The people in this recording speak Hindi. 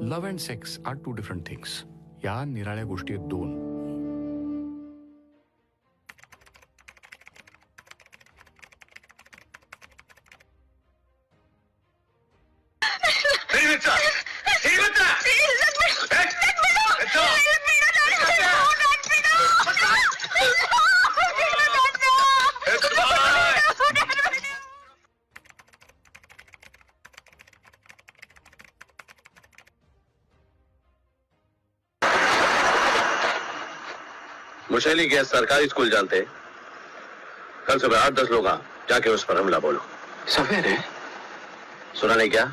Love and sex are two different things. या निराळ्या गोष्टी आहेत दोन. मुशैली के सरकारी स्कूल जानते हैं? कल सुबह 8-10 लोग जाके उस पर हमला बोलो. सवेरे? सुना नहीं क्या?